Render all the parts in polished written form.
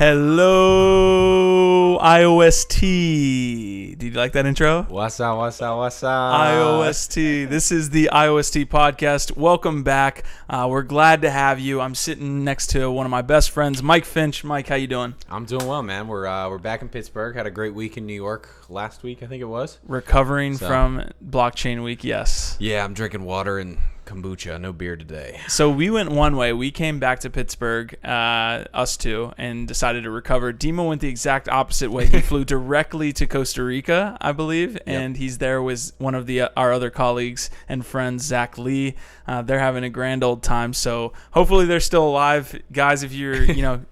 Hello, IOST. Did you like that intro? What's up? IOST. This is the IOST podcast. Welcome back. We're glad to have you. I'm sitting next to one of my best friends, Mike Finch. Mike, how you doing? I'm doing well, man. We're back in Pittsburgh. Had a great week in New York last week, I think it was. Recovering from Blockchain Week, yes. Yeah, I'm drinking water and kombucha. No beer today. So we went one way. We came back to Pittsburgh, us two, and decided to recover. Dima went the exact opposite way. He flew directly to Costa Rica, I believe, and he's there with one of our other colleagues and friends, Zach Lee. They're having a grand old time. So hopefully they're still alive, guys. If you're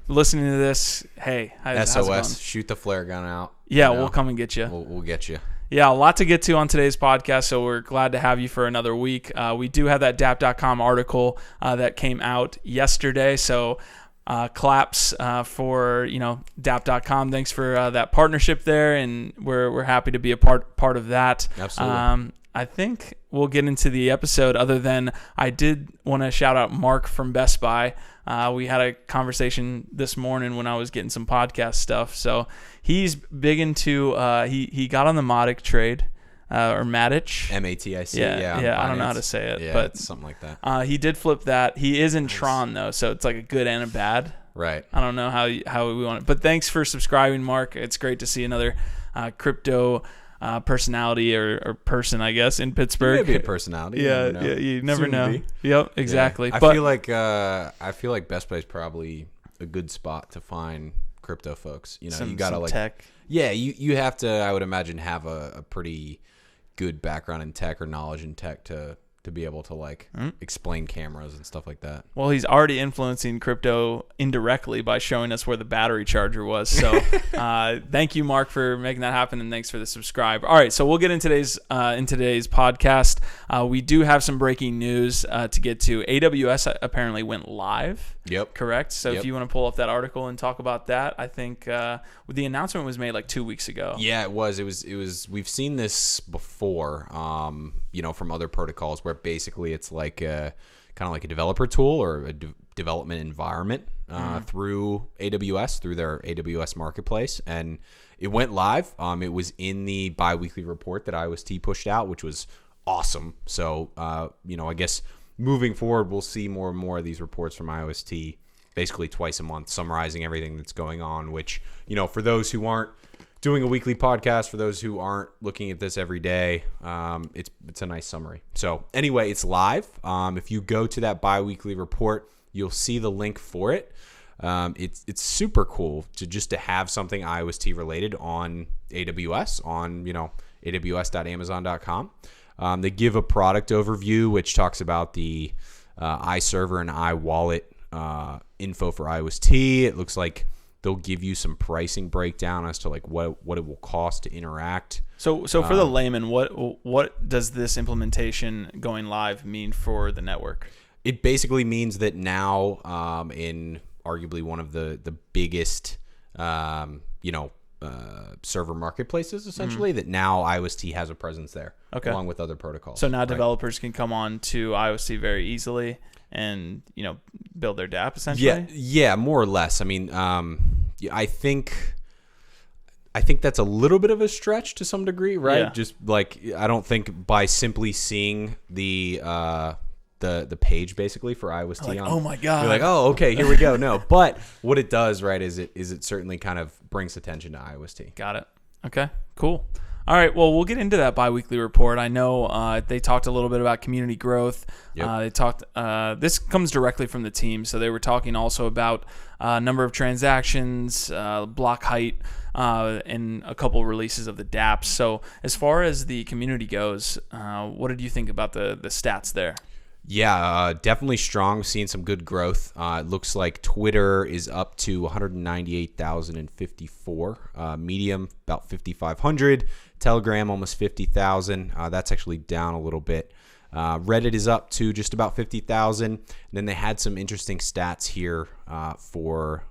listening to this, hey, how's it going? Shoot the flare gun out. Yeah, we'll come and get you. We'll get you. Yeah, a lot to get to on today's podcast, so we're glad to have you for another week. We do have that Dapps.com article that came out yesterday, so claps for Dapps.com. Thanks for that partnership there, and we're happy to be a part of that. Absolutely. I think we'll get into the episode, other than I did want to shout out Mark from Best Buy. We had a conversation this morning when I was getting some podcast stuff. So he's big into he got on the Matic trade or Matic. MATIC. Yeah. I don't know how to say it, but something like that. He did flip that. He is in Tron though, so it's like a good and a bad. Right. I don't know how we want it, but thanks for subscribing, Mark. It's great to see another crypto personality or person, I guess, in Pittsburgh. Maybe a personality. You never know. Yep, exactly. Yeah. I feel like Best Buy is probably a good spot to find crypto folks. You gotta some tech. Yeah, you have to. I would imagine have a pretty good background in tech or knowledge in tech to be able to explain cameras and stuff like that. Well, he's already influencing crypto indirectly by showing us where the battery charger was. So thank you, Mark, for making that happen, and thanks for the subscribe. All right, so we'll get into today's podcast. We do have some breaking news to get to. AWS apparently went live. Yep. Correct? So if you want to pull up that article and talk about that, I think the announcement was made like 2 weeks ago. Yeah, it was. It was. We've seen this before, from other protocols where basically it's like kind of like a developer tool or a development environment through AWS, through their AWS marketplace, and it went live. It was in the bi-weekly report that IOST pushed out, which was awesome. So I guess moving forward, we'll see more and more of these reports from IOST basically twice a month, summarizing everything that's going on, which, for those who aren't doing a weekly podcast, for those who aren't looking at this every day, it's a nice summary. So anyway, it's live. If you go to that bi-weekly report, you'll see the link for it. It's super cool to have something IOST related on AWS, on aws.amazon.com. They give a product overview, which talks about the iServer and iWallet info for IOST. It looks like they'll give you some pricing breakdown as to what it will cost to interact. So for the layman, what does this implementation going live mean for the network? It basically means that now, in arguably one of the biggest, server marketplaces, essentially, that now IOST has a presence there, along with other protocols. So now developers can come on to IOST very easily and build their dApp essentially. Yeah, more or less. I mean, I think that's a little bit of a stretch to some degree, right? Yeah. Just I don't think by simply seeing the page basically for IOST oh my god, you're like, oh, okay, here we go. No, but what it does, right, is it certainly kind of brings attention to IOST. Got it. Okay, cool. All right, well, we'll get into that bi-weekly report. I know they talked a little bit about community growth. Yep. They talked. This comes directly from the team, so they were talking also about number of transactions, block height, and a couple releases of the Dapps. So as far as the community goes, what did you think about the stats there? Yeah, definitely strong. Seeing some good growth. It looks like Twitter is up to 198,054. Medium about 5,500. Telegram almost 50,000. That's actually down a little bit. Reddit is up to just about 50,000. And then they had some interesting stats here for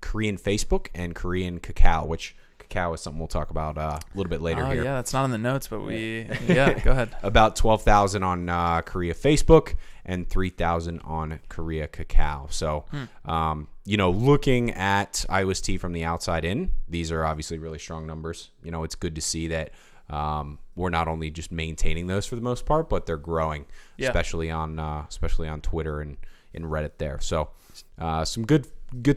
Korean Facebook and Korean Kakao, which cacao is something we'll talk about a little bit later here. Yeah, that's not in the notes, but go ahead. About 12,000 on Korea Facebook and 3,000 on Korea Cacao. So, looking at IOST from the outside in, these are obviously really strong numbers. It's good to see that we're not only just maintaining those for the most part, but they're growing, especially on Twitter and in Reddit there. So, some good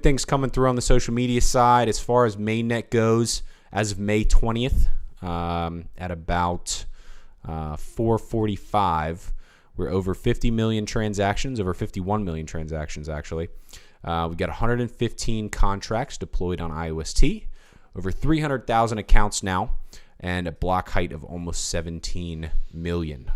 things coming through on the social media side. As far as mainnet goes, as of May 20th, at about 4:45, we're over 50 million transactions, over 51 million transactions actually. We got 115 contracts deployed on IOST, over 300,000 accounts now, and a block height of almost 17 million.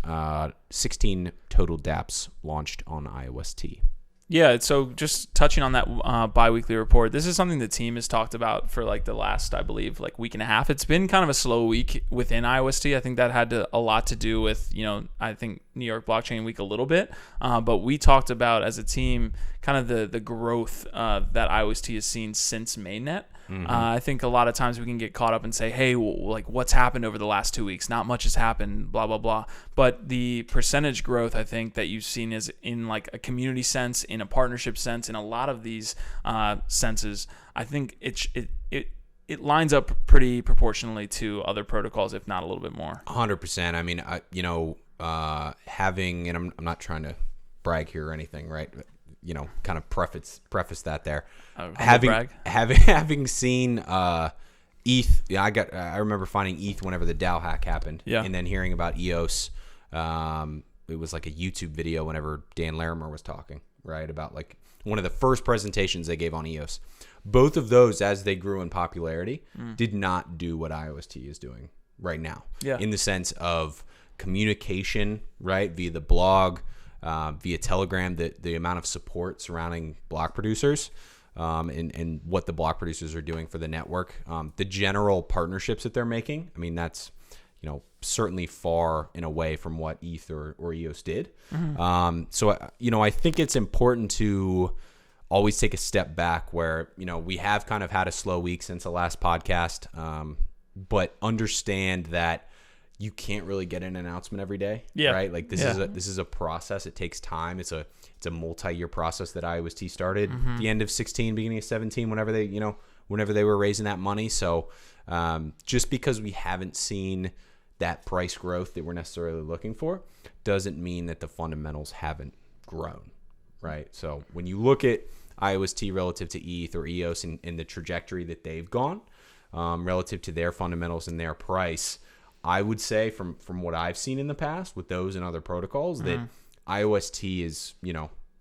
16 total Dapps launched on IOST. Yeah, so just touching on that bi-weekly report, this is something the team has talked about for like the last, I believe, like week and a half. It's been kind of a slow week within IOST. I think that had a lot to do with, I think New York Blockchain Week a little bit. But we talked about as a team kind of the growth that IOST has seen since mainnet. I think a lot of times we can get caught up and say, hey, like what's happened over the last 2 weeks? Not much has happened, blah, blah, blah. But the percentage growth, I think, that you've seen is in like a community sense, in a partnership sense, in a lot of these senses, I think it lines up pretty proportionally to other protocols, if not a little bit more. 100%. I mean, having, and I'm not trying to brag here or anything, right? Kind of preface that there. Having seen ETH, I remember finding ETH whenever the DAO hack happened, and then hearing about EOS. It was like a YouTube video whenever Dan Larimer was talking, right, about like one of the first presentations they gave on EOS. Both of those, as they grew in popularity, did not do what IOST is doing right now. In the sense of communication, right, via the blog. Via Telegram, the amount of support surrounding block producers and what the block producers are doing for the network, the general partnerships that they're making. I mean, that's certainly far and away from what ETH or EOS did. So I think it's important to always take a step back where we have kind of had a slow week since the last podcast, but understand that you can't really get an announcement every day, right? Like this is a process. It takes time. It's a multi-year process that IOST started at the end of 16, beginning of 17, whenever they were raising that money. So just because we haven't seen that price growth that we're necessarily looking for doesn't mean that the fundamentals haven't grown, right? So when you look at IOST relative to ETH or EOS and the trajectory that they've gone relative to their fundamentals and their price, I would say from what I've seen in the past with those and other protocols that IOST is,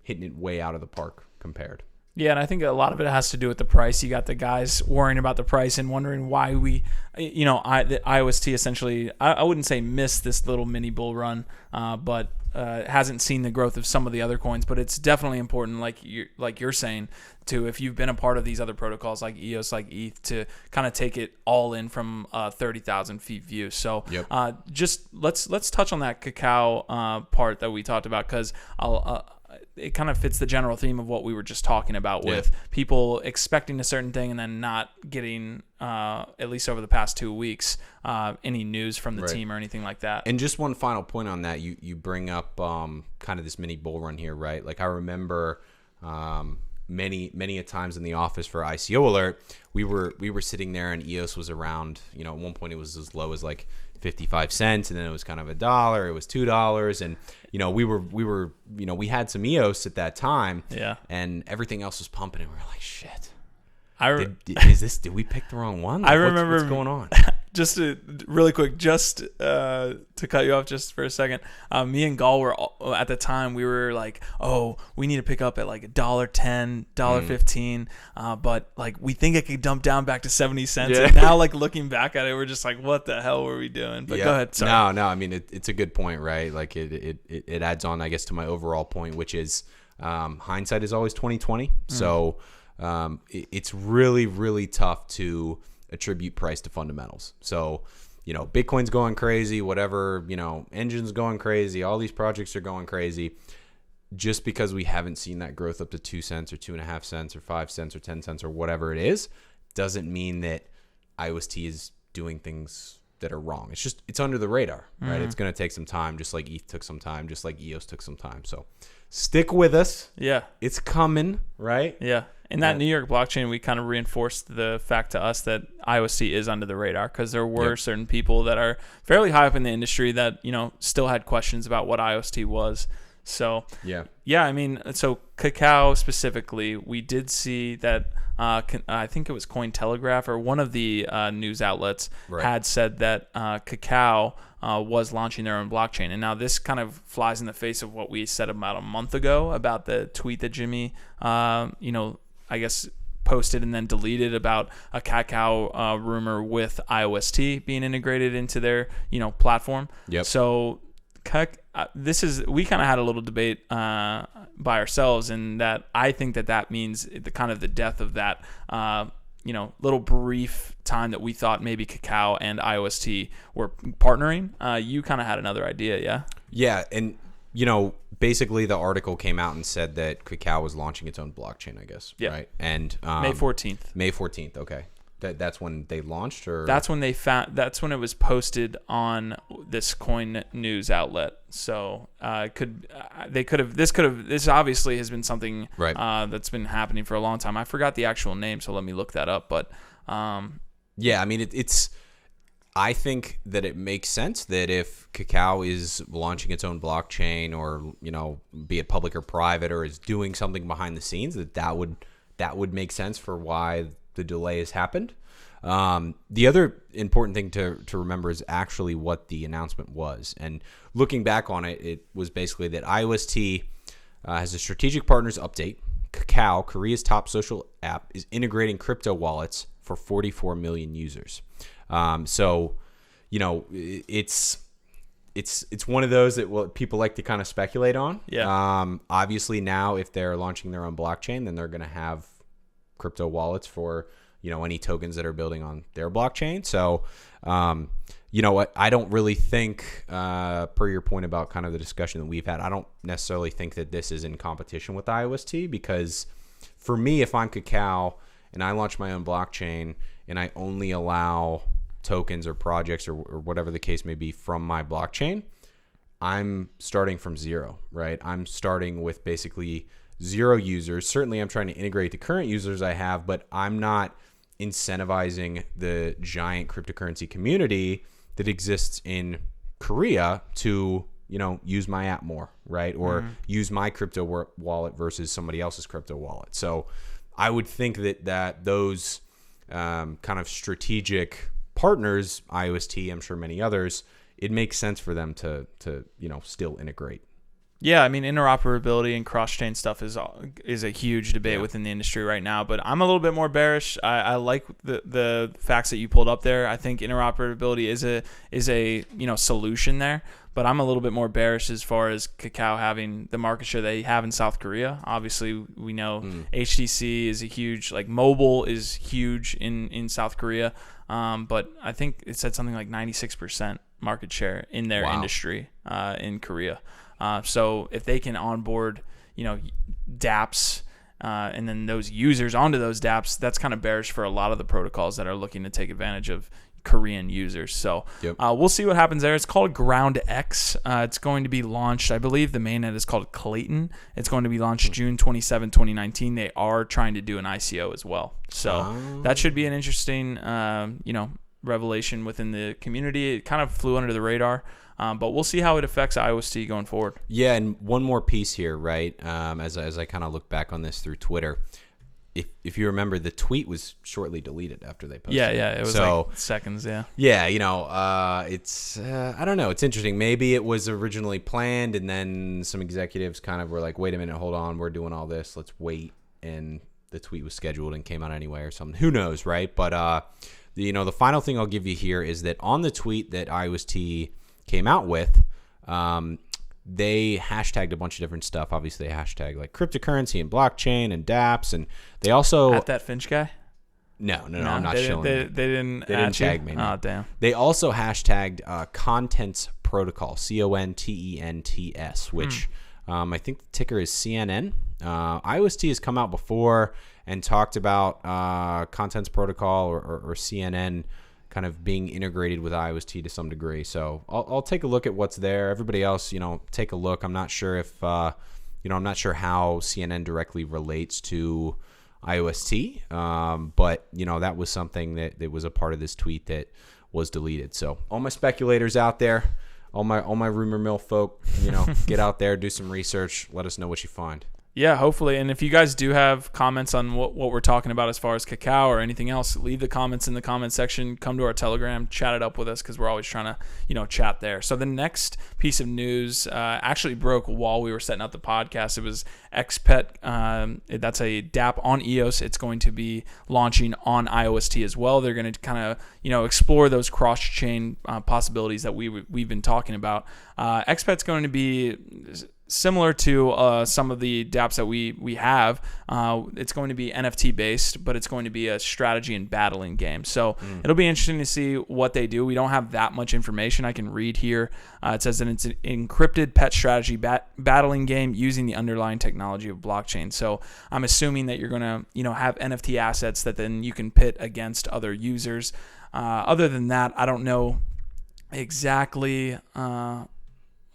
hitting it way out of the park compared. Yeah, and I think a lot of it has to do with the price. You got the guys worrying about the price and wondering why the IOST essentially, I wouldn't say missed this little mini bull run, but hasn't seen the growth of some of the other coins. But it's definitely important, like you're saying, to if you've been a part of these other protocols like EOS, like ETH, to kind of take it all in from 30,000 feet view. So just let's touch on that cacao part that we talked about, because it kind of fits the general theme of what we were just talking about with people expecting a certain thing and then not getting, at least over the past 2 weeks, any news from the team or anything like that. And just one final point on that, you bring up kind of this mini bull run here, right? Like I remember many a times in the office for ICO Alert, we were sitting there and EOS was around, at one point it was as low as like 55 cents, and then it was kind of $1, it was $2, and we had some EOS at that time, and everything else was pumping, and we were like, shit. Did we pick the wrong one? Like, I remember what's going on. Just really quick, to cut you off just for a second. Me and Gall were at the time, we were like, oh, we need to pick up at like $1.10, $1.15, but like we think it could dump down back to 70 cents. And now, like looking back at it, we're just like, what the hell were we doing? But go ahead. Sorry. No. I mean, it's a good point, right? Like it adds on, I guess, to my overall point, which is hindsight is always 20/20. So it's really, really tough to attribute price to fundamentals. So, Bitcoin's going crazy, whatever, Engine's going crazy, all these projects are going crazy. Just because we haven't seen that growth up to 2 cents or 2.5 cents or 5 cents or 10 cents or whatever it is, doesn't mean that IOST is doing things that are wrong. It's under the radar, right? It's going to take some time, just like ETH took some time, just like EOS took some time. So stick with us. Yeah. It's coming, right? Yeah. In that New York blockchain, we kind of reinforced the fact to us that IOST is under the radar, because there were certain people that are fairly high up in the industry that, still had questions about what IOST was. So, yeah, I mean, so Cacao specifically, we did see that I think it was Cointelegraph or one of the news outlets had said that Cacao was launching their own blockchain. And now this kind of flies in the face of what we said about a month ago about the tweet that Jimmy, I guess posted and then deleted about a Cacao rumor with IOST being integrated into their, platform. Yep. So we kind of had a little debate by ourselves, in that I think that means the kind of the death of that little brief time that we thought maybe Cacao and IOST were partnering. You kind of had another idea. Yeah, and basically the article came out and said that Cacao was launching its own blockchain, I guess. Yeah. Right. And May 14th. May 14th. Okay. That's when they launched, or that's when that's when it was posted on this coin news outlet. So this obviously has been something that's been happening for a long time. I forgot the actual name, so let me look that up. But yeah, I mean I think that it makes sense that if Cacao is launching its own blockchain, or be it public or private, or is doing something behind the scenes, that would make sense for why the delay has happened. The other important thing to remember is actually what the announcement was. And looking back on it, it was basically that IOST has a strategic partners update. Cacao, Korea's top social app, is integrating crypto wallets for 44 million users. So, it's one of those that people like to kind of speculate on. Yeah. Obviously now, if they're launching their own blockchain, then they're going to have crypto wallets for any tokens that are building on their blockchain. So what I don't really think, per your point about kind of the discussion that we've had, I don't necessarily think that this is in competition with IOST, because for me, if I'm Cacao and I launch my own blockchain and I only allow tokens or projects or whatever the case may be from my blockchain, I'm starting from zero, right? I'm starting with basically zero users. Certainly I'm trying to integrate the current users I have, but I'm not incentivizing the giant cryptocurrency community that exists in Korea to, use my app more, right? Or use my crypto wallet versus somebody else's crypto wallet. So I would think that those kind of strategic partners, IOST, I'm sure many others, it makes sense for them to still integrate. Yeah, I mean, interoperability and cross-chain stuff is a huge debate within the industry right now. But I'm a little bit more bearish. I like the facts that you pulled up there. I think interoperability is a solution there. But I'm a little bit more bearish as far as Cacao having the market share they have in South Korea. Obviously, we know HTC is a huge, mobile is huge in South Korea. But I think it said something like 96% market share in their industry in Korea. So if they can onboard, Dapps, and then those users onto those Dapps, that's kind of bearish for a lot of the protocols that are looking to take advantage of Korean users. So we'll see what happens there. It's called Ground X. It's going to be launched, I believe the mainnet is called Clayton. It's going to be launched June 27, 2019. They are trying to do an ICO as well. So that should be an interesting, revelation within the community. It kind of flew under the radar. But we'll see how it affects IOST going forward. Yeah, and one more piece here, right? As I kind of look back on this through Twitter, if you remember, the tweet was shortly deleted after they posted. Yeah, it was like seconds. Yeah. Yeah, it's I don't know. It's interesting. Maybe it was originally planned, and then some executives kind of were like, "Wait a minute, hold on, we're doing all this. Let's wait." And the tweet was scheduled and came out anyway, or something. Who knows, right? But the final thing I'll give you here is that on the tweet that IOST came out with, they hashtagged a bunch of different stuff. Obviously, they hashtagged like cryptocurrency and blockchain and Dapps, and they also at that Finch guy. No, I'm not showing. They didn't tag me. Oh, damn. They also hashtagged Contents Protocol, CONTENTS, which I think the ticker is CNN. IOST has come out before and talked about Contents Protocol or CNN kind of being integrated with IOST to some degree. So I'll take a look at what's there. Everybody else, take a look. I'm not sure if, I'm not sure how CNN directly relates to IOST, but that was something that was a part of this tweet that was deleted. So all my speculators out there, all my rumor mill folk, get out there, do some research, let us know what you find. Yeah, hopefully. And if you guys do have comments on what we're talking about as far as cacao or anything else, leave the comments in the comment section. Come to our Telegram, chat it up with us because we're always trying to, chat there. So the next piece of news actually broke while we were setting up the podcast. It was XPET. That's a DApp on EOS. It's going to be launching on IOST as well. They're going to kind of, explore those cross-chain possibilities that we've been talking about. XPET's going to be similar to some of the dApps that we have. It's going to be NFT based, but it's going to be a strategy and battling game. So it'll be interesting to see what they do. We don't have that much information. I can read here. It says that it's an encrypted pet strategy battling game using the underlying technology of blockchain. So I'm assuming that you're going to have NFT assets that then you can pit against other users. Other than that, I don't know exactly.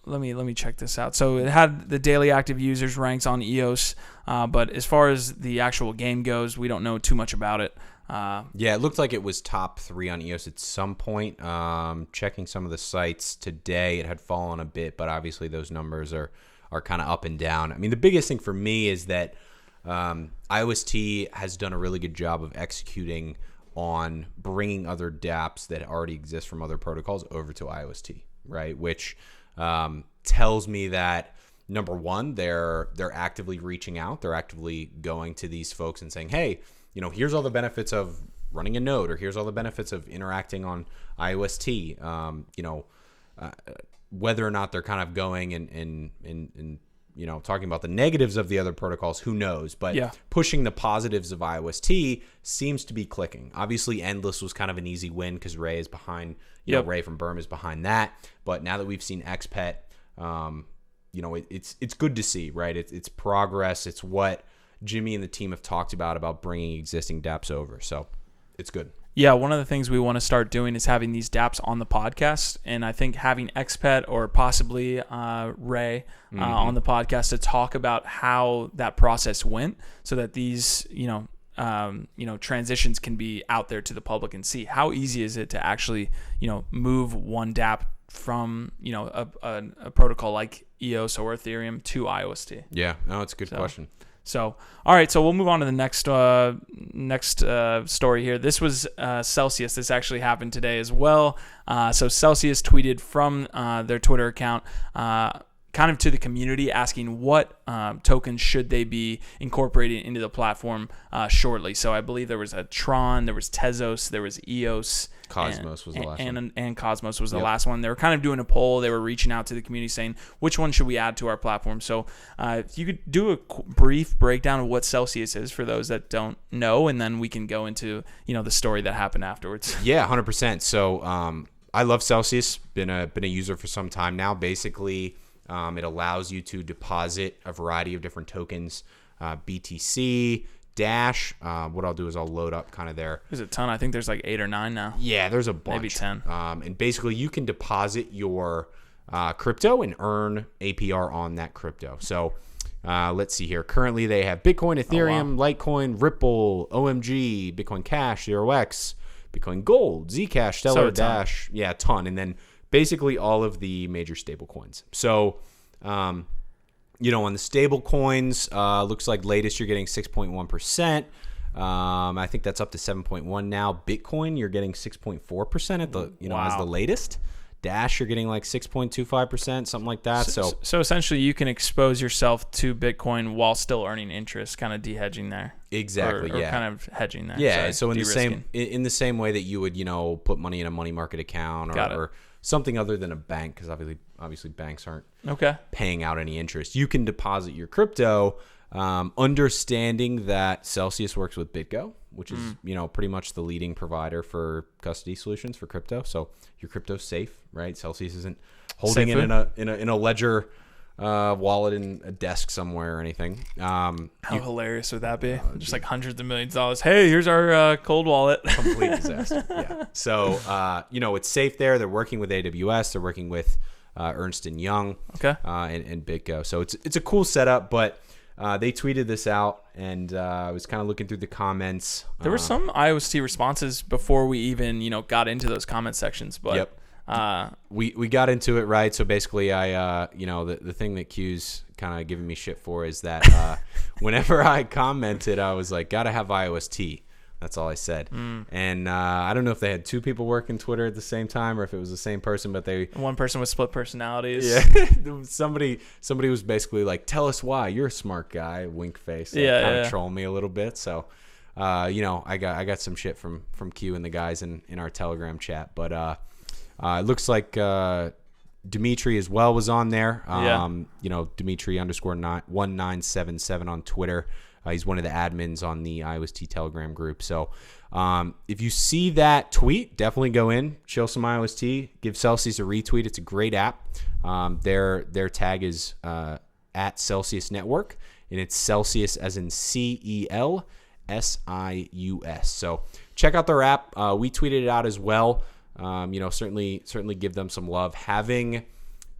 Let me check this out. So it had the daily active users ranks on EOS, but as far as the actual game goes, we don't know too much about it. Yeah, it looked like it was top 3 on EOS at some point. Checking some of the sites today, it had fallen a bit, but obviously those numbers are kind of up and down. I mean, the biggest thing for me is that IOST has done a really good job of executing on bringing other dApps that already exist from other protocols over to IOST, right? Which tells me that number one, they're actively reaching out. They're actively going to these folks and saying, hey, here's all the benefits of running a node, or here's all the benefits of interacting on IOST. Whether or not they're kind of going and talking about the negatives of the other protocols, who knows? But pushing the positives of IOST seems to be clicking. Obviously, Endless was kind of an easy win because Ray is behind. Ray from Berm is behind that. But now that we've seen XPET, it's good to see, right? It's progress. It's what Jimmy and the team have talked about bringing existing dApps over. So it's good. Yeah, one of the things we want to start doing is having these dApps on the podcast, and I think having XPET or possibly Ray on the podcast to talk about how that process went, so that these transitions can be out there to the public and see how easy is it to actually move one dApp from a protocol like EOS or Ethereum to IOST. Yeah, no, it's a good question. So, all right, so we'll move on to the next story here. This was Celsius. This actually happened today as well. So Celsius tweeted from their Twitter account kind of to the community asking what tokens should they be incorporating into the platform shortly. So I believe there was a Tron, there was Tezos, there was EOS. Cosmos was the last one. And Cosmos was the last one. They were kind of doing a poll. They were reaching out to the community saying, which one should we add to our platform? So if you could do a brief breakdown of what Celsius is for those that don't know, and then we can go into the story that happened afterwards. Yeah, 100%. So I love Celsius. Been a user for some time now. Basically, it allows you to deposit a variety of different tokens, BTC, Dash. What I'll do is I'll load up kind of there. There's a ton. I think there's like 8 or 9 now. Yeah, there's a bunch. Maybe 10. And basically, you can deposit your crypto and earn APR on that crypto. So let's see here. Currently, they have Bitcoin, Ethereum, Litecoin, Ripple, OMG, Bitcoin Cash, 0x, Bitcoin Gold, Zcash, Stellar, Dash. Yeah, a ton. And then basically all of the major stable coins. So, on the stable coins, looks like latest you're getting 6.1%. I think that's up to 7.1 now. Bitcoin, you're getting 6.4% at the, as the latest. Dash, you're getting like 6.25%, something like that. So essentially you can expose yourself to Bitcoin while still earning interest, kind of de-hedging there. Exactly. Or kind of hedging there. Yeah. So in de-risking. the same way that you would, put money in a money market account or something other than a bank, because obviously banks aren't paying out any interest. You can deposit your crypto, understanding that Celsius works with BitGo, which is pretty much the leading provider for custody solutions for crypto. So your crypto's safe, right? Celsius isn't holding it in a ledger wallet in a desk somewhere or anything. How hilarious would that be? Just like hundreds of millions of dollars. Hey, here's our cold wallet. Complete disaster. Yeah. So, it's safe there. They're working with AWS. They're working with Ernst & Young. Okay. And BitGo. So it's a cool setup, but they tweeted this out, and I was kind of looking through the comments. There were some IOST responses before we even, got into those comment sections, but yep. We got into it, right? So basically, I the thing that Q's kind of giving me shit for is that whenever I commented, I was like, gotta have IOST. That's all I said. And I don't know if they had two people working Twitter at the same time or if it was the same person, but one person with split personalities. Yeah. somebody was basically like, tell us why. You're a smart guy. Wink face. Kind of troll me a little bit. So, I got some shit from Q and the guys in our Telegram chat. But it looks like Dimitri as well was on there. Dimitri _1977 on Twitter. He's one of the admins on the IOST Telegram group. So if you see that tweet, definitely go in, chill some IOST, give Celsius a retweet. It's a great app. Their tag is at Celsius Network, and it's Celsius as in CELSIUS. So check out their app. We tweeted it out as well. Certainly give them some love. Having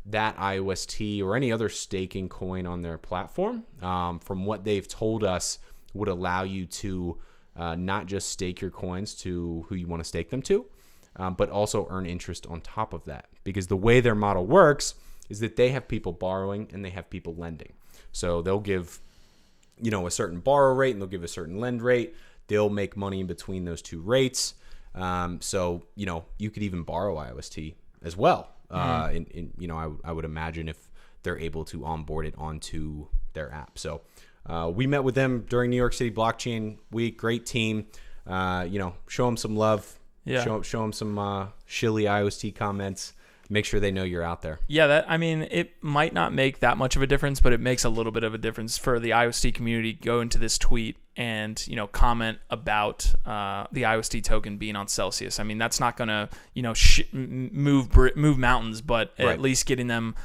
that IOST or any other staking coin on their platform, from what they've told us, would allow you to not just stake your coins to who you want to stake them to, but also earn interest on top of that. Because the way their model works is that they have people borrowing and they have people lending. So they'll give, a certain borrow rate and they'll give a certain lend rate. They'll make money in between those two rates. So you could even borrow IOST as well. I would imagine if they're able to onboard it onto their app. So we met with them during New York City Blockchain Week. Great team. Show them some love. Yeah. Show them some shilly IOST comments. Make sure they know you're out there. Yeah, it might not make that much of a difference, but it makes a little bit of a difference for the IOST community. Go into this tweet and comment about the IOST token being on Celsius. I mean, that's not going to move mountains, but right. At least getting them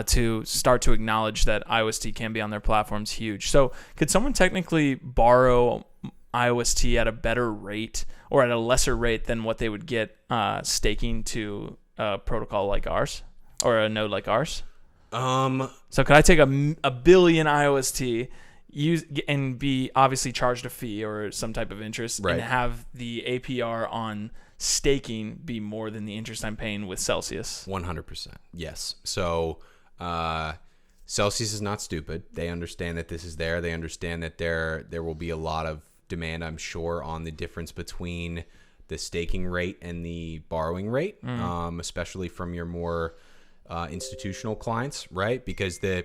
to start to acknowledge that IOST can be on their platform is huge. So could someone technically borrow IOST at a better rate or at a lesser rate than what they would get staking to a protocol like ours or a node like ours? So could I take a billion IOST, use and be obviously charged a fee or some type of interest, right, and have the APR on staking be more than the interest I'm paying with Celsius? 100%. Yes. So Celsius is not stupid. They understand that this is there. They understand that there will be a lot of demand, I'm sure, on the difference between the staking rate and the borrowing rate, especially from your more institutional clients, right? Because the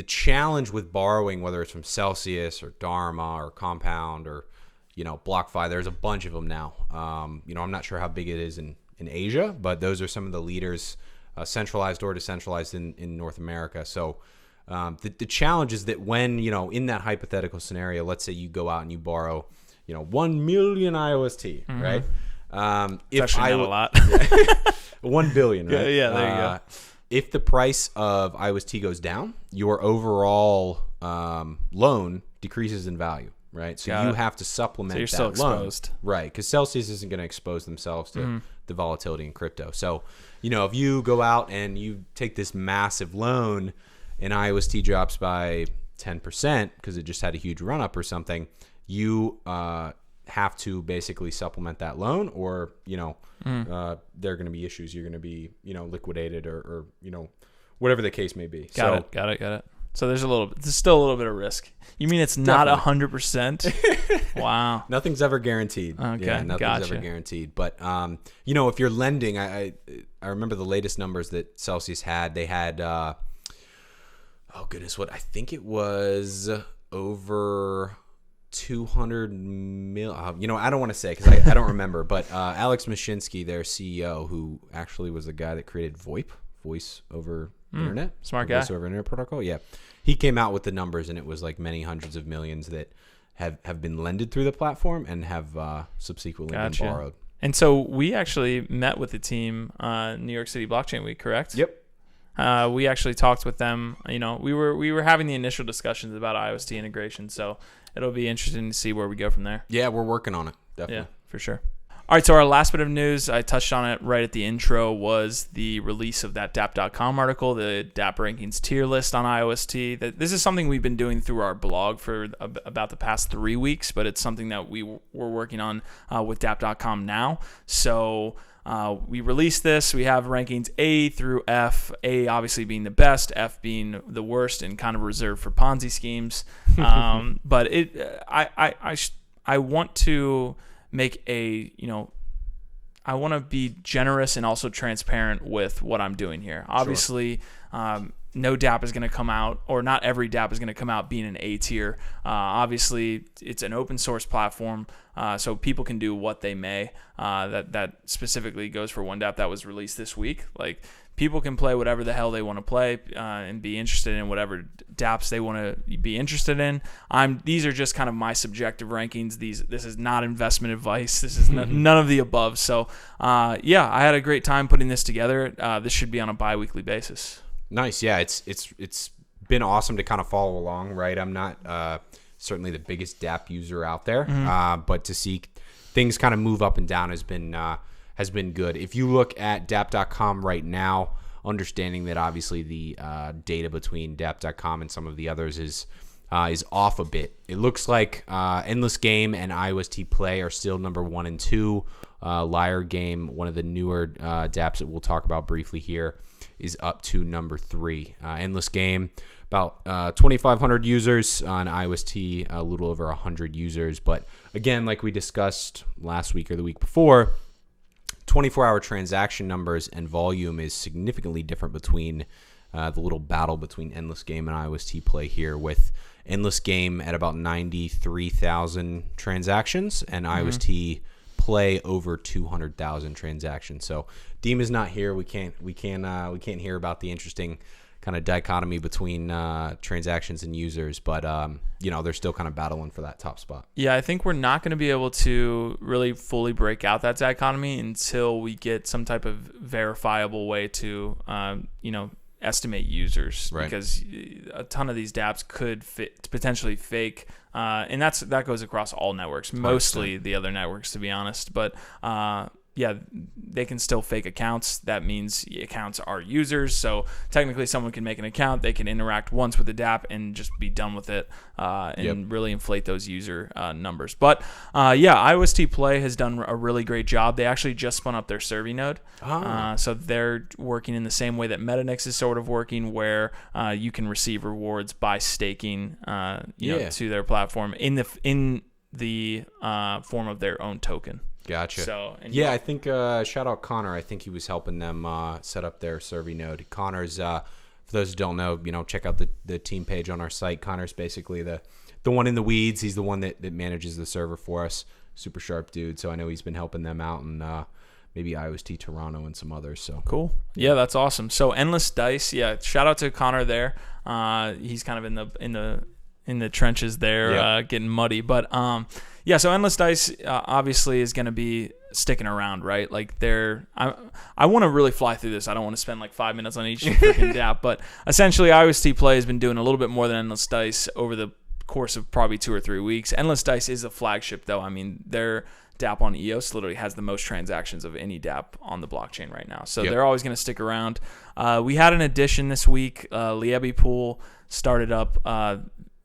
challenge with borrowing, whether it's from Celsius or Dharma or Compound or BlockFi, there's a bunch of them now. I'm not sure how big it is in Asia, but those are some of the leaders, centralized or decentralized in North America. So the challenge is that when in that hypothetical scenario, let's say you go out and you borrow 1 million IOST, right? If actually not a lot. 1 billion, right? Yeah, there you go. If the price of IOST goes down, your overall loan decreases in value, right? So you have to supplement that loan. So you're still exposed. Right, because Celsius isn't going to expose themselves to the volatility in crypto. So, if you go out and you take this massive loan and IOST drops by 10% because it just had a huge run-up or something, you have to basically supplement that loan, or there are going to be issues. You're going to be liquidated or whatever the case may be. Got it. So there's still a little bit of risk. You mean it's not 100%? Wow. Nothing's ever guaranteed. Okay, yeah, nothing's ever guaranteed. But if you're lending, I remember the latest numbers that Celsius had. They had I think it was over 200 mil. I don't want to say because I don't remember, but Alex Mashinsky, their CEO, who actually was the guy that created VoIP, voice over internet, smart guy, voice over internet protocol. Yeah, he came out with the numbers, and it was like many hundreds of millions that have been lended through the platform and have subsequently been borrowed. And so we actually met with the team New York City Blockchain Week, correct? Yep. We actually talked with them. We were having the initial discussions about IOST integration, so it'll be interesting to see where we go from there. Yeah, we're working on it. Definitely. Yeah, for sure. All right, so our last bit of news, I touched on it right at the intro, was the release of that Dapp.com article, the Dapp rankings tier list on IOST. This is something we've been doing through our blog for about the past 3 weeks, but it's something that we're working on with Dapp.com now. So we released this. We have rankings A through F, A obviously being the best, F being the worst and kind of reserved for Ponzi schemes. But I want to make I want to be generous and also transparent with what I'm doing here. Obviously, no Dapp is going to come out, or not every Dapp is going to come out being an A tier. Obviously, it's an open source platform, so people can do what they may. That specifically goes for one Dapp that was released this week. Like, people can play whatever the hell they want to play and be interested in whatever Dapps they want to be interested in. These are just kind of my subjective rankings. This is not investment advice. This is none of the above. So, I had a great time putting this together. This should be on a bi-weekly basis. Nice. Yeah, it's been awesome to kind of follow along, right? I'm not certainly the biggest Dapp user out there, but to see things kind of move up and down has been good. If you look at Dapp.com right now, understanding that obviously the data between Dapp.com and some of the others is off a bit. It looks like Endless Game and IOST Play are still number 1 and 2. Liar Game, one of the newer Dapps that we'll talk about briefly here, is up to number 3. Endless Game, about 2,500 users. On IOST, a little over 100 users. But again, like we discussed last week or the week before, 24-hour transaction numbers and volume is significantly different between the little battle between Endless Game and IOST Play here, with Endless Game at about 93,000 transactions and IOST Play over 200,000 transactions. So Dima's not here. We can't hear about the interesting kind of dichotomy between transactions and users, but they're still kind of battling for that top spot. Yeah, I think we're not going to be able to really fully break out that dichotomy until we get some type of verifiable way to estimate users, right? Because a ton of these Dapps could potentially fake, and that goes across all networks, mostly 100%. The other networks, to be honest, but they can still fake accounts. That means accounts are users. So technically someone can make an account, they can interact once with the Dapp and just be done with it, and really inflate those user numbers. But IOST Play has done a really great job. They actually just spun up their survey node. So they're working in the same way that Metanix is sort of working, where you can receive rewards by staking to their platform in the form of their own token. Gotcha. So, I think shout out Connor. I think he was helping them set up their survey node. Connor's, for those who don't know, check out the team page on our site. Connor's basically the one in the weeds. He's the one that manages the server for us. Super sharp dude. So I know he's been helping them out, and maybe IOST Toronto and some others. So cool. Yeah, that's awesome. So Endless Dice. Yeah, shout out to Connor there. He's kind of in the trenches there, getting muddy, but so Endless Dice obviously is going to be sticking around, right? Like I want to really fly through this. I don't want to spend like 5 minutes on each freaking Dapp, but essentially IOST Play has been doing a little bit more than Endless Dice over the course of probably 2 or 3 weeks. Endless Dice is a flagship, though. I mean, their Dapp on EOS literally has the most transactions of any Dapp on the blockchain right now. So they're always going to stick around. We had an addition this week. Liebi Pool started up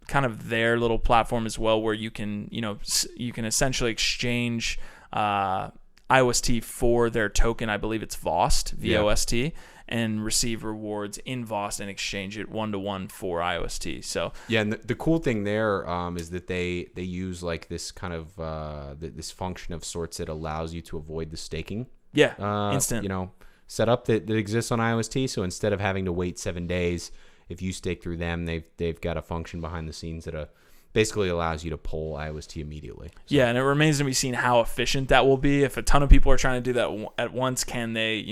kind of their little platform as well, where you can essentially exchange IOST for their token. I believe it's VOST, VOST, and receive rewards in VOST and exchange it 1-to-1 for IOST. So and the cool thing there is that they use like this kind of this function of sorts that allows you to avoid the staking. Instant. Setup that exists on IOST. So instead of having to wait 7 days, if you stake through them, they've got a function behind the scenes that basically allows you to pull IOST immediately. So. Yeah, and it remains to be seen how efficient that will be. If a ton of people are trying to do that at once, can they,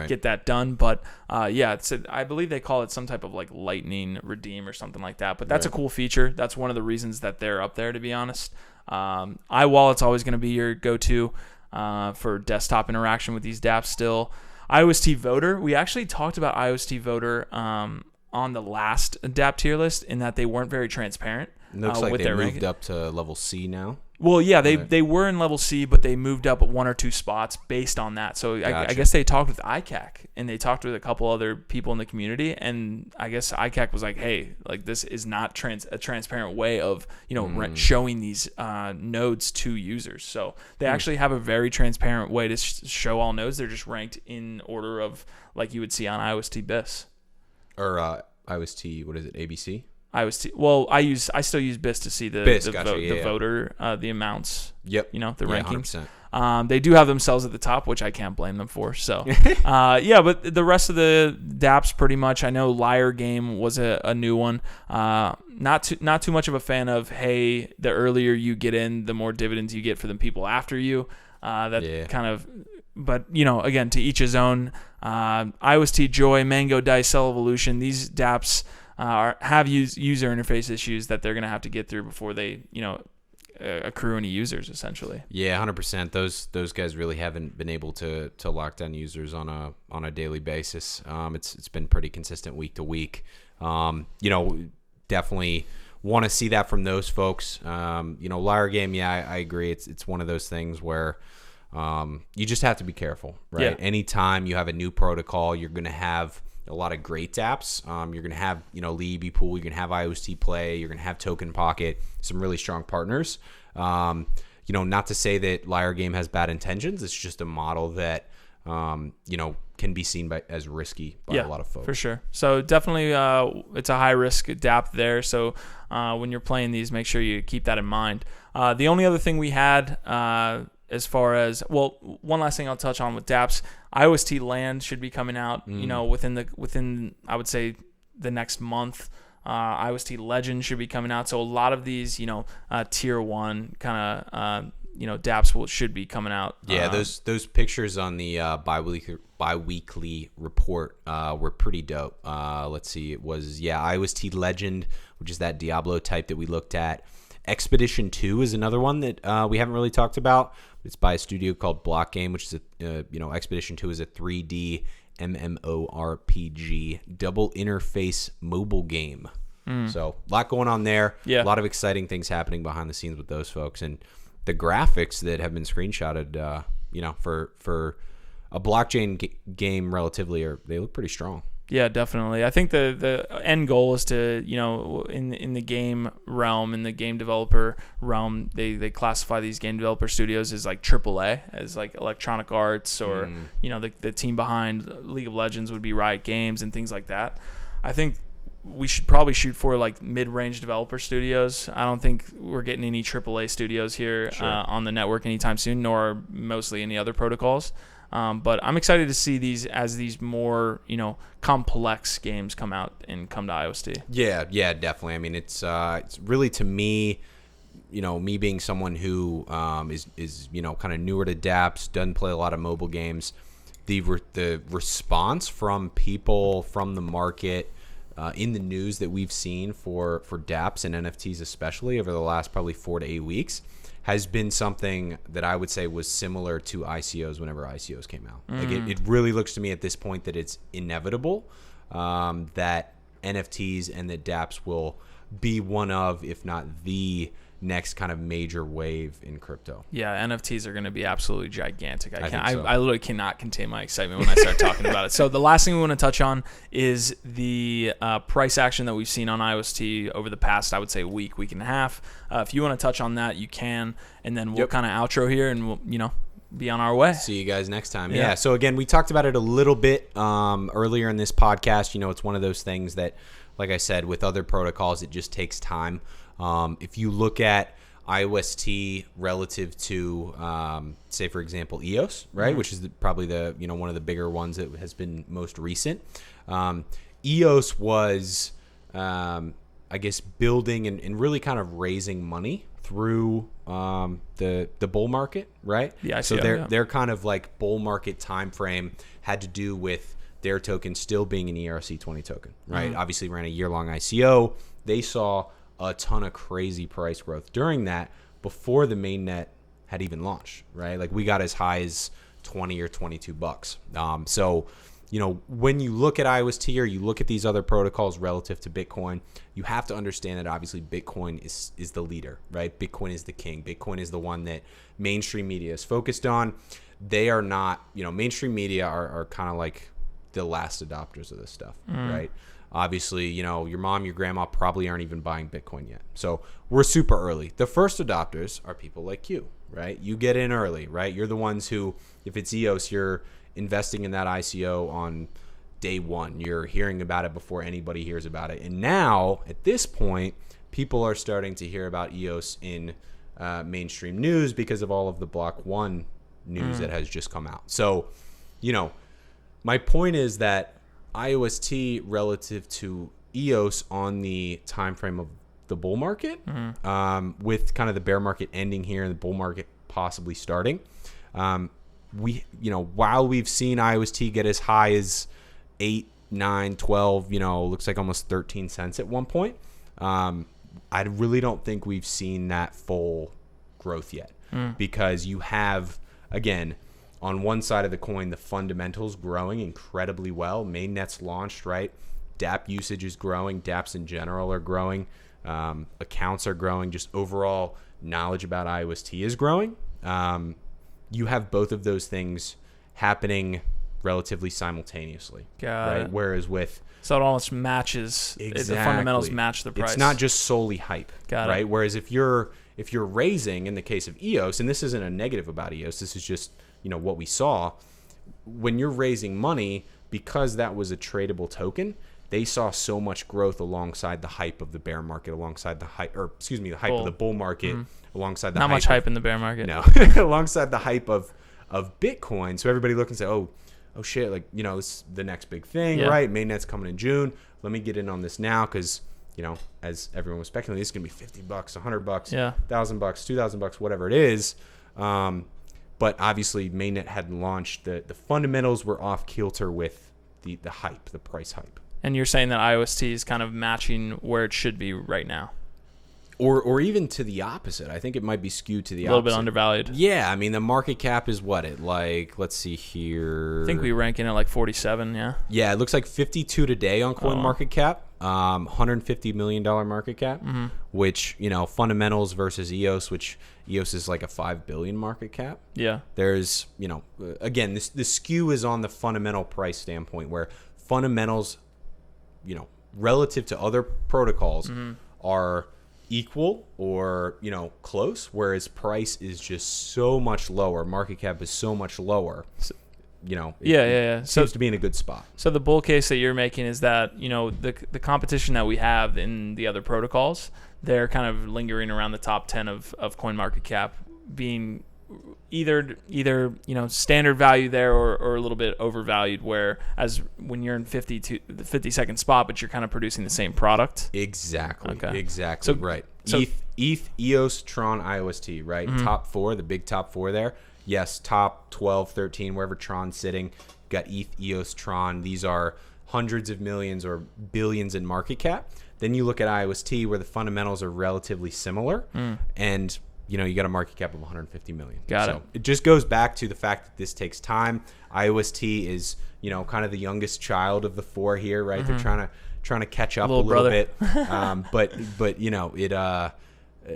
get that done? But I believe they call it some type of like lightning redeem or something like that. But that's a cool feature. That's one of the reasons that they're up there, to be honest. iWallet's always going to be your go-to for desktop interaction with these dApps still. IOST voter. We actually talked about IOST voter on the last DApp tier list in that they weren't very transparent. It looks like with they their moved ranking. up to level C now. Well, yeah, they were in level C, but they moved up 1 or 2 spots based on that. So I guess they talked with ICAC, and they talked with a couple other people in the community, and I guess ICAC was like, hey, like this is not a transparent way of showing these nodes to users. So they actually have a very transparent way to show all nodes. They're just ranked in order of like you would see on IOST BIS. Or IOST, what is it, ABC? IOST. Well, I still use BIS to see the voter, the amounts. Yep. The rankings. 100%. They do have themselves at the top, which I can't blame them for. So, but the rest of the dApps pretty much. I know Liar Game was a new one. Not too much of a fan of, hey, the earlier you get in, the more dividends you get for the people after you. Kind of. But, again, to each his own. IOST Joy, Mango Dice, Cell Evolution, these dApps have user interface issues that they're going to have to get through before they, accrue any users, essentially. Yeah, 100%. Those guys really haven't been able to lock down users on a daily basis. It's been pretty consistent week to week. Definitely want to see that from those folks. Liar Game, I agree. It's one of those things where you just have to be careful, right? Yeah. Anytime you have a new protocol, you're going to have a lot of great dApps. You're going to have, Liibi Pool. You're going to have IOST Play. You're going to have Token Pocket. Some really strong partners. Not to say that Liar Game has bad intentions. It's just a model that, can be seen as risky by a lot of folks. For sure. So definitely, it's a high risk dApp there. So when you're playing these, make sure you keep that in mind. The only other thing we had, as far as, one last thing I'll touch on with dApps, IOST Land should be coming out, within I would say the next month. IOST Legend should be coming out. So a lot of these, tier 1 kind of, dApps should be coming out. Yeah, those pictures on the biweekly report were pretty dope. Let's see, it was IOST Legend, which is that Diablo type that we looked at. Expedition 2 is another one that we haven't really talked about. It's by a studio called Block Game, which is Expedition 2 is a 3D MMORPG double interface mobile game. So a lot going on there. Yeah. A lot of exciting things happening behind the scenes with those folks, and the graphics that have been screenshotted, for a blockchain game relatively, they look pretty strong. Yeah, definitely. I think the end goal is to, in the game realm, in the game developer realm, they classify these game developer studios as like AAA, as like Electronic Arts, or the team behind League of Legends would be Riot Games and things like that. I think we should probably shoot for like mid-range developer studios. I don't think we're getting any AAA studios here on the network anytime soon, nor mostly any other protocols. But I'm excited to see these more, complex games come out and come to IOST. Yeah, definitely. I mean, it's really, to me, me being someone who is kind of newer to dApps, doesn't play a lot of mobile games, the response from people from the market in the news that we've seen for dApps and NFTs especially over the last probably 4 to 8 weeks has been something that I would say was similar to ICOs whenever ICOs came out. Like it really looks to me at this point that it's inevitable that NFTs and that dApps will be one of, if not the next kind of major wave in crypto. Yeah, NFTs are going to be absolutely gigantic. I literally cannot contain my excitement when I start talking about it. So the last thing we want to touch on is the price action that we've seen on IOST over the past, I would say, week and a half. If you want to touch on that, you can, and then we'll kind of outro here, and we'll, be on our way. See you guys next time. Yeah. So again, we talked about it a little bit earlier in this podcast. It's one of those things that, like I said, with other protocols, it just takes time. If you look at IOST relative to, say, for example, EOS, right, which is probably the one of the bigger ones that has been most recent. EOS was, I guess, building and really kind of raising money through the bull market, right? Yeah, so their kind of like bull market time frame had to do with their token still being an ERC20 token, right? Obviously, ran a year-long ICO. They saw a ton of crazy price growth during that before the mainnet had even launched, right? Like we got as high as 20 or $22. So, when you look at IOST or you look at these other protocols relative to Bitcoin, you have to understand that obviously Bitcoin is the leader, right? Bitcoin is the king. Bitcoin is the one that mainstream media is focused on. They are not, mainstream media are kind of like the last adopters of this stuff, right? Obviously, your mom, your grandma probably aren't even buying Bitcoin yet. So we're super early. The first adopters are people like you, right? You get in early, right? You're the ones who, if it's EOS, you're investing in that ICO on day one. You're hearing about it before anybody hears about it. And now, at this point, people are starting to hear about EOS in mainstream news because of all of the Block 1 news that has just come out. So, my point is that IOST relative to EOS on the time frame of the bull market, with kind of the bear market ending here and the bull market possibly starting, while we've seen IOST get as high as 8, 9, 12, looks like almost 13 cents at one point, I really don't think we've seen that full growth yet, because you have, again, on one side of the coin, the fundamentals growing incredibly well. Mainnet's launched, right? Dapps usage is growing. Dapps in general are growing. Accounts are growing. Just overall knowledge about IOST is growing. You have both of those things happening relatively simultaneously. Got it. Whereas with... So it almost matches. Exactly. The fundamentals match the price. It's not just solely hype. Got it. Right? Whereas if you're raising, in the case of EOS, and this isn't a negative about EOS, this is just, what we saw, when you're raising money, because that was a tradable token, they saw so much growth alongside the hype of the bear market, alongside the hype, the hype of the bull market, alongside the not hype much hype in the bear market. No, alongside the hype of Bitcoin. So everybody look and say, oh shit, like, this is the next big thing, right? Mainnet's coming in June. Let me get in on this now because, as everyone was speculating, this is gonna be $50, $100, $1,000, $2,000, whatever it is. But obviously, Mainnet hadn't launched. The fundamentals were off kilter with the hype, the price hype. And you're saying that IOST is kind of matching where it should be right now, or even to the opposite. I think it might be skewed to the opposite. A little bit undervalued. Yeah, I mean the market cap is what it like. Let's see here. I think we rank in at like 47. Yeah. Yeah, it looks like 52 today on CoinMarketCap. $150 million market cap, which, fundamentals versus EOS, which EOS is like a $5 billion market cap. Yeah. There's, again, the skew is on the fundamental price standpoint, where fundamentals, relative to other protocols are equal or, close, whereas price is just so much lower. Market cap is so much lower. It seems to be in a good spot. So the bull case that you're making is that, the competition that we have in the other protocols, they're kind of lingering around the top 10 of CoinMarketCap, being either standard value there or a little bit overvalued, whereas when you're in the 52nd spot, but you're kind of producing the same product. Exactly. Okay. Exactly. Right. So ETH, EOS, Tron, IOST, right? Top four, the big top four there. Yes, top 12, 13, wherever Tron's sitting. Got ETH, EOS, Tron. These are hundreds of millions or billions in market cap. Then you look at IOST, where the fundamentals are relatively similar, and you got a market cap of 150 million. Got it. It just goes back to the fact that this takes time. IOST is kind of the youngest child of the four here, right? They're trying to catch up a little bit, but it.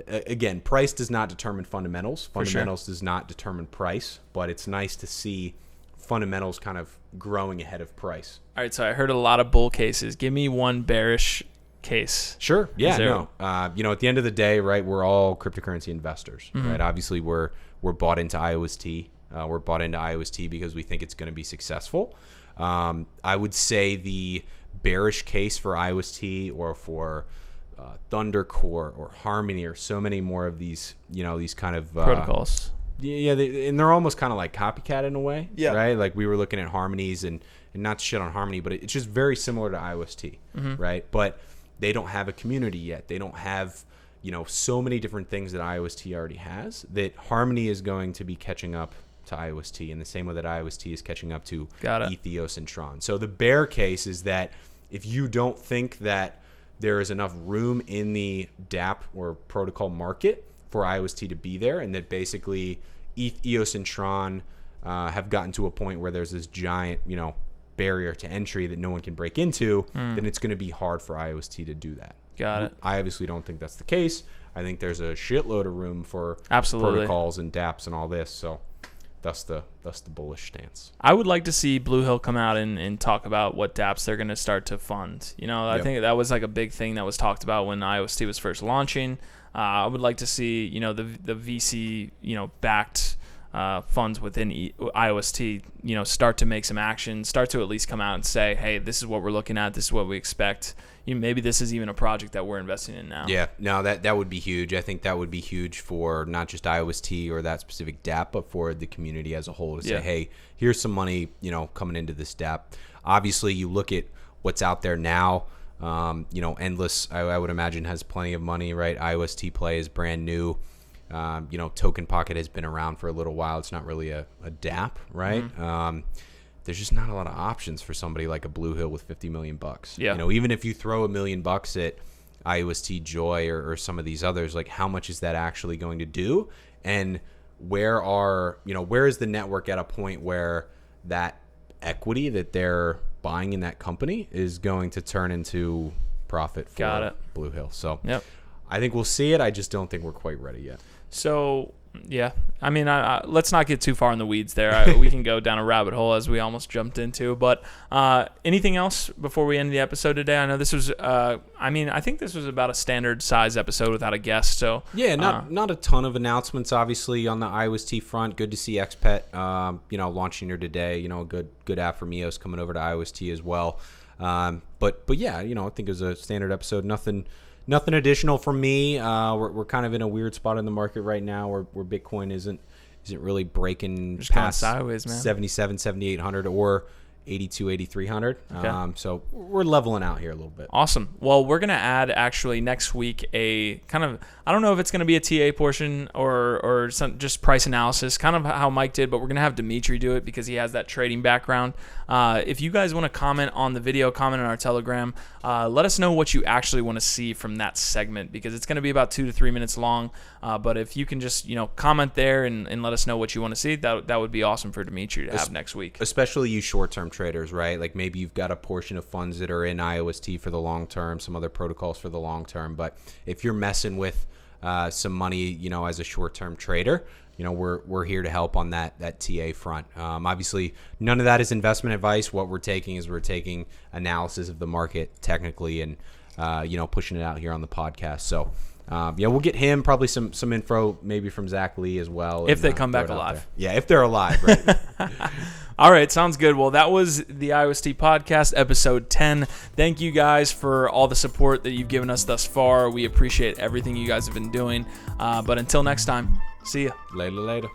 Again, price does not determine fundamentals. Fundamentals does not determine price, but it's nice to see fundamentals kind of growing ahead of price. All right, so I heard a lot of bull cases. Give me one bearish case. Sure. Yeah. At the end of the day, right, we're all cryptocurrency investors, right? Obviously, we're bought into IOST. We're bought into IOST because we think it's going to be successful. I would say the bearish case for IOST or for Thundercore or Harmony or so many more of these, these kind of protocols. Yeah, and they're almost kind of like copycat in a way, yeah. Right? Like we were looking at Harmonies and not to shit on Harmony, but it's just very similar to IOST, right? But they don't have a community yet. They don't have, so many different things that IOST already has, that Harmony is going to be catching up to IOST in the same way that IOST is catching up to EOS and Tron. So the bear case is that if you don't think that there is enough room in the DApp or protocol market for IOST to be there, and that basically EOS and Tron have gotten to a point where there's this giant, barrier to entry that no one can break into, then it's going to be hard for IOST to do that. Got it. I obviously don't think that's the case. I think there's a shitload of room for Absolutely. protocols and Dapps and all this. So that's the bullish stance. I would like to see Blue Hill come out and talk about what Dapps they're going to start to fund. I think that was like a big thing that was talked about when IOST was first launching. I would like to see, the VC, backed funds within IOST, start to make some action, start to at least come out and say, hey, this is what we're looking at, this is what we expect. Maybe this is even a project that we're investing in now. Yeah, no, that would be huge. I think that would be huge for not just IOST or that specific DApp, but for the community as a whole to say, hey, here's some money, coming into this DApp. Obviously, you look at what's out there now. Endless, I would imagine, has plenty of money, right? IOST Play is brand new. Token Pocket has been around for a little while. It's not really a DApp, right? Mm-hmm. There's just not a lot of options for somebody like a Blue Hill with $50 million. Yeah. Even if you throw $1 million at IOST Joy or some of these others, like how much is that actually going to do? And where is the network at a point where that equity that they're buying in that company is going to turn into profit for Blue Hill? So I think we'll see it. I just don't think we're quite ready yet. So, yeah. I mean, let's not get too far in the weeds there. We can go down a rabbit hole as we almost jumped into. But anything else before we end the episode today? I know this was, I think this was about a standard size episode without a guest. So yeah, not a ton of announcements, obviously, on the IOST front. Good to see XPET, launching here today. A good app from EOS coming over to IOST as well. But yeah, I think it was a standard episode. Nothing additional from me. We're kind of in a weird spot in the market right now where Bitcoin isn't really breaking just past sideways, man. 77, 7,800 or 82, 8,300. Okay. So we're leveling out here a little bit. Awesome. Well, we're going to add actually next week a kind of, I don't know if it's going to be a TA portion or some just price analysis, kind of how Mike did, but we're going to have Dimitri do it because he has that trading background. If you guys want to comment on the video, comment on our Telegram, let us know what you actually want to see from that segment because it's going to be about 2 to 3 minutes long. But if you can just, comment there and let us know what you want to see, that would be awesome for Dimitri to have next week. Especially you short-term traders, right? Like maybe you've got a portion of funds that are in IOST for the long term, some other protocols for the long term. But if you're messing with some money, as a short-term trader, we're here to help on that TA front. Obviously, none of that is investment advice. What we're taking analysis of the market technically and, pushing it out here on the podcast. So, we'll get him probably some info maybe from Zach Lee as well. If they come back alive. Yeah, if they're alive, right? All right, sounds good. Well, that was the IOST podcast, episode 10. Thank you guys for all the support that you've given us thus far. We appreciate everything you guys have been doing. But until next time, see ya. Later.